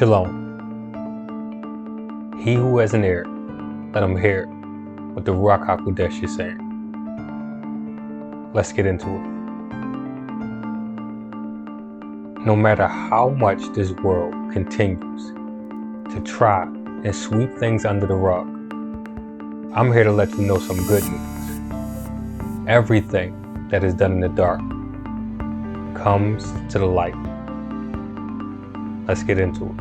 Shalom. He who has an ear, let him hear what the Ruach HaKodesh is saying. Let's get into it. No matter how much this world continues to try and sweep things under the rug, I'm here to let you know some good news. Everything that is done in the dark comes to the light. Let's get into it.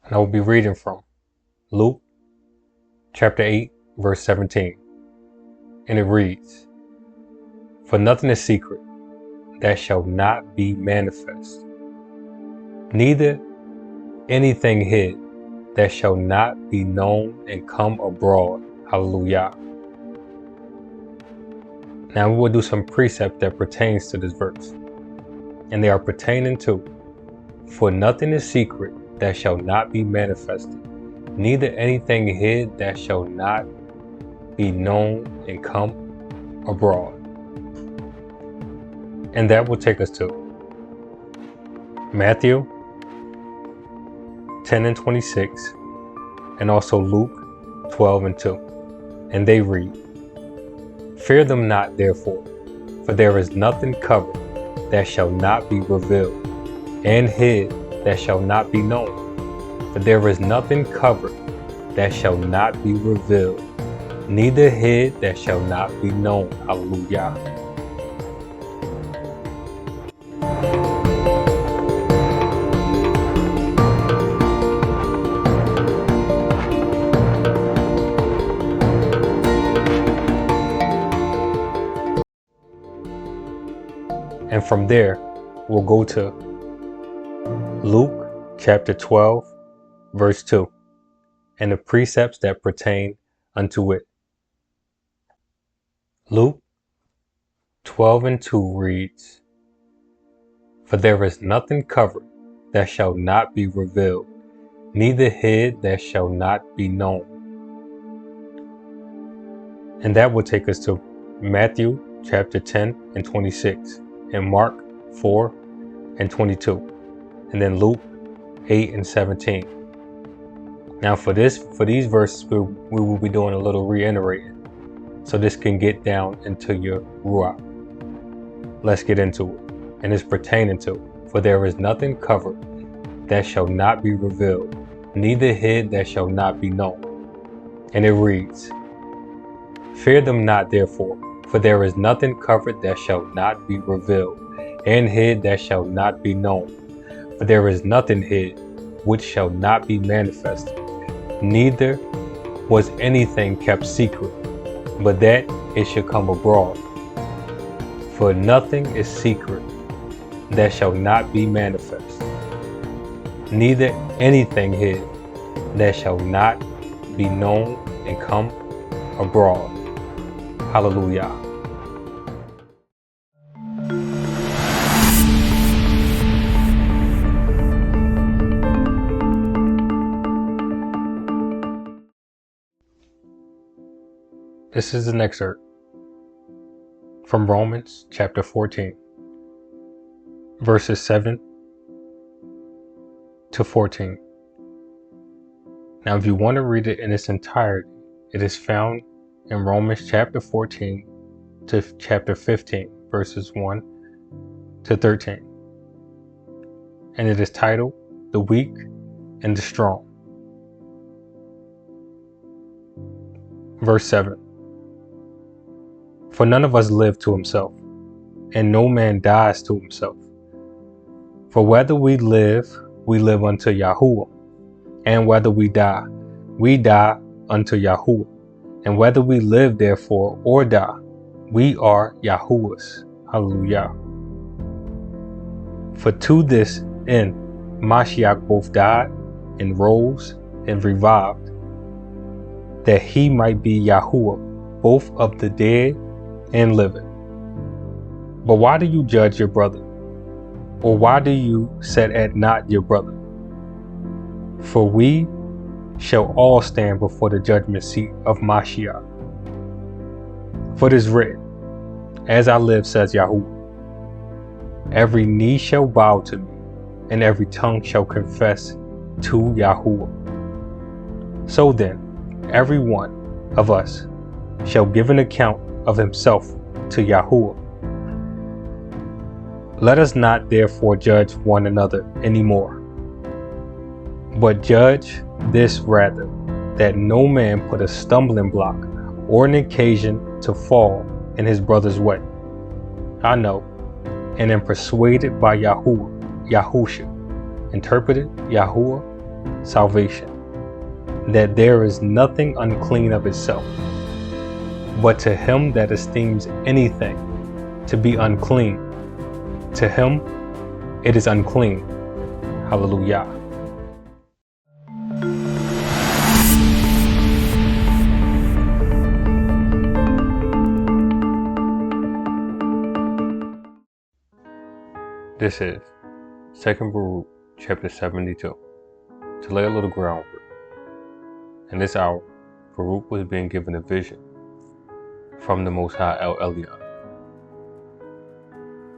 And I will be reading from Luke chapter 8, verse 17. And it reads, "For nothing is secret that shall not be manifest, neither anything hid that shall not be known and come abroad." Hallelujah. Now we will do some precepts that pertains to this verse. And they are pertaining to, for nothing is secret that shall not be manifested, neither anything hid that shall not be known and come abroad. And that will take us to Matthew 10 and 26, and also Luke 12 and 2. And they read, "Fear them not therefore, for there is nothing covered that shall not be revealed, and hid that shall not be known. For there is nothing covered that shall not be revealed, neither hid that shall not be known." Hallelujah. And from there, we'll go to Luke chapter 12, verse 2, and the precepts that pertain unto it. Luke 12 and 2 reads, "For there is nothing covered that shall not be revealed, neither hid that shall not be known." And that will take us to Matthew chapter 10 and 26, and Mark 4 and 22, and then Luke 8 and 17. Now for these verses, we will be doing a little reiterating, so this can get down into your Ruach. Let's get into it. And it's pertaining to, for there is nothing covered that shall not be revealed, neither hid that shall not be known. And it reads, "Fear them not therefore, for there is nothing covered that shall not be revealed, and hid that shall not be known. For there is nothing hid which shall not be manifested, neither was anything kept secret, but that it should come abroad. For nothing is secret that shall not be manifest, neither anything hid that shall not be known and come abroad." Hallelujah. This is an excerpt from Romans chapter 14, verses 7 to 14. Now, if you want to read it in its entirety, it is found in Romans chapter 14 to chapter 15, verses 1 to 13. And it is titled, "The Weak and the Strong." Verse 7. "For none of us live to himself, and no man dies to himself. For whether we live unto Yahuwah, and whether we die unto Yahuwah. And whether we live therefore or die, we are Yahuwah's. Hallelujah. For to this end Mashiach both died and rose and revived, that he might be Yahuwah, both of the dead and living. But why do you judge your brother? Or why do you set at naught your brother? For we shall all stand before the judgment seat of Mashiach. For it is written, as I live, says Yahuwah, every knee shall bow to me, and every tongue shall confess to Yahuwah. So then, every one of us shall give an account of himself to Yahuwah. Let us not therefore judge one another anymore, but judge this rather, that no man put a stumbling block or an occasion to fall in his brother's way. I know and am persuaded by Yahusha, interpreted Yahuwah, salvation, that there is nothing unclean of itself, but to him that esteems anything to be unclean, to him it is unclean. Hallelujah. This is 2nd Baruch, chapter 72. To lay a little groundwork, in this hour, Baruch was being given a vision from the Most High El Elyon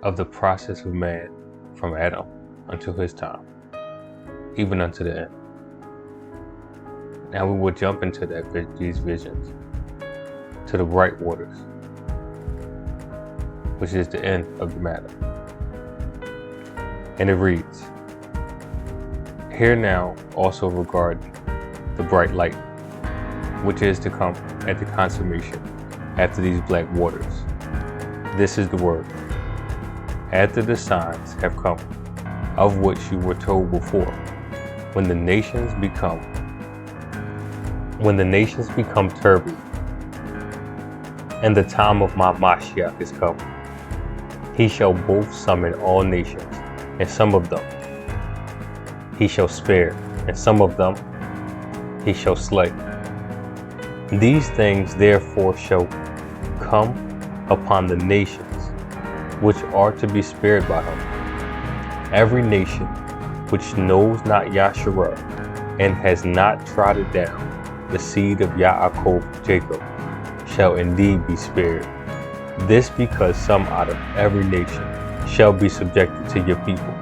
of the process of man from Adam until his time, even unto the end. Now we will jump into these visions to the bright waters, which is the end of the matter. And it reads, hear now also regarding the bright light, which is to come at the consummation after these black waters. This is the word. After the signs have come, of which you were told before, when the nations become turbid, and the time of my Mashiach is come, he shall both summon all nations, and some of them he shall spare, and some of them he shall slay. These things therefore shall come upon the nations which are to be spared by him. Every nation which knows not Yahshua and has not trodden down the seed of Yaakov, Jacob, shall indeed be spared. This because some out of every nation shall be subjected to your people.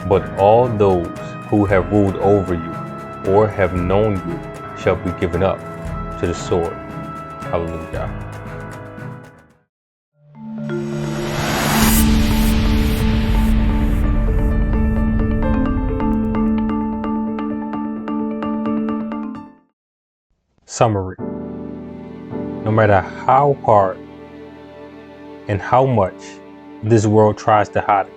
But all those who have ruled over you or have known you shall be given up to the sword. Hallelujah. Summary. No matter how hard and how much this world tries to hide it,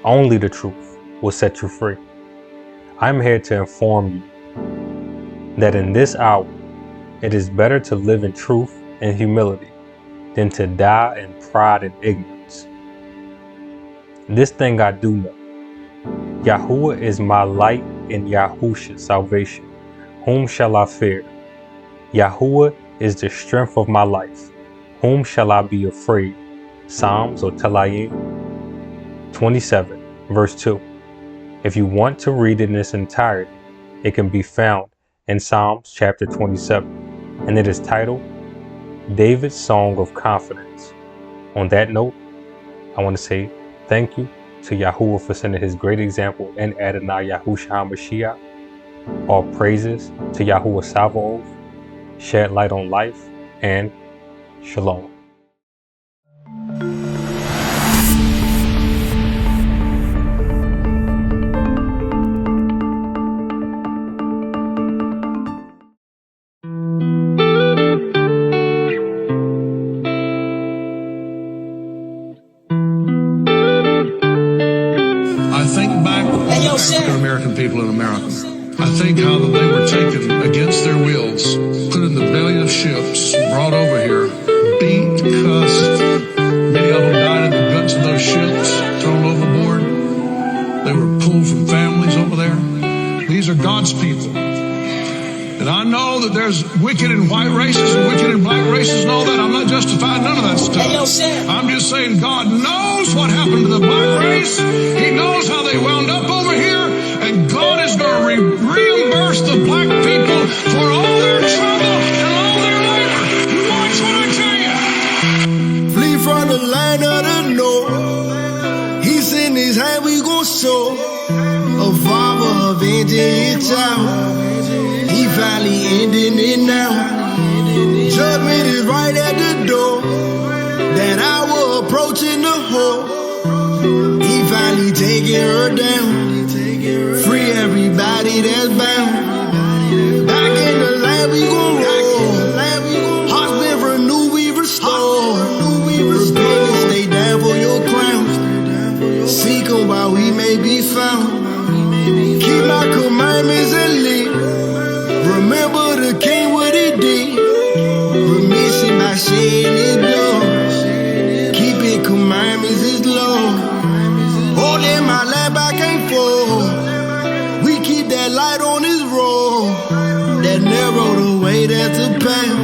only the truth will set you free. I'm here to inform you that in this hour, it is better to live in truth and humility than to die in pride and ignorance. This thing I do know. Yahuwah is my light and Yahusha salvation. Whom shall I fear? Yahuwah is the strength of my life. Whom shall I be afraid? Psalms or Telayim 27, verse 2. If you want to read it in its entirety, it can be found in Psalms chapter 27, and it is titled David's Song of Confidence. On that note, I want to say thank you to Yahuwah for sending his great example in Adonai Yahushua HaMashiach. All praises to Yahuwah Sabaoth, shed light on life, and shalom. I think back on the African American people in America. I think how they were taken against their wills, put in the the belly of ships, brought over here, beat, cussed. Many of them died in the guts of those ships, thrown overboard. They were pulled from families over there. These are God's people. And I know that there's wicked and white races and wicked and black races and all that. I'm not justifying none of that stuff. I'm just saying God knows what happened to the black race. He knows how they wound up over here. And God is going to reimburse the black people for all their trouble and all their labor. Watch what I tell you. Flee from the land of the north. He's in his hand, we gon' show. A father avenging his child. He finally ending it now. Judgment is right at the door. That hour approaching the whore. He finally taking her down. Free everybody that's bound. Back in the land we gon' roll. Hearts been renewed, we restore. Repent and stay down for your crown. Seek him while we may be found. Keep my commandments and live. Remember the king what he did. Remission by shedding his blood. Keeping commandments is Lord. Holding my land back and forth. We keep that light on his road. That narrow the way that's a path.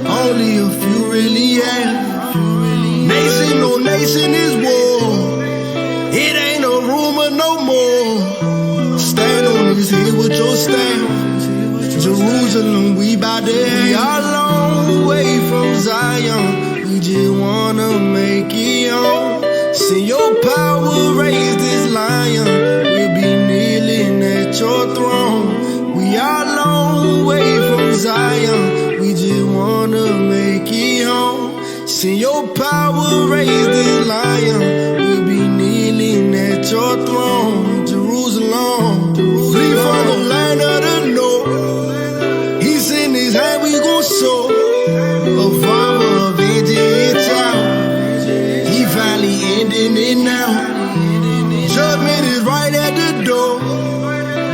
Only a few really have. Nation, no nation is war. It ain't a rumor no more. Stand on his hill with your staff. Jerusalem, we bout to we are long way from Zion. We just wanna make it home. Send your power, raise this lion. We'll be kneeling at your throne. We are long way from Zion. We just wanna make it home. Send your power, raise this lion. We'll be kneeling at your throne. Jerusalem, flee from the land of the north. He's in his hand, we gon' show. A father avenging his child. He finally ending it now. Judgment is right at the door.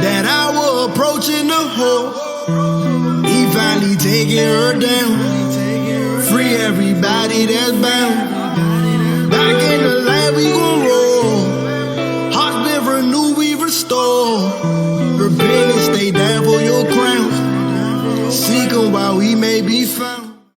That hour approaching the whore. He finally taking her down. Free everybody that's bound. Back in the land we gon' roll. Hearts been renewed, we restore. Repent and stay down for your crown. Seek him while we may be found.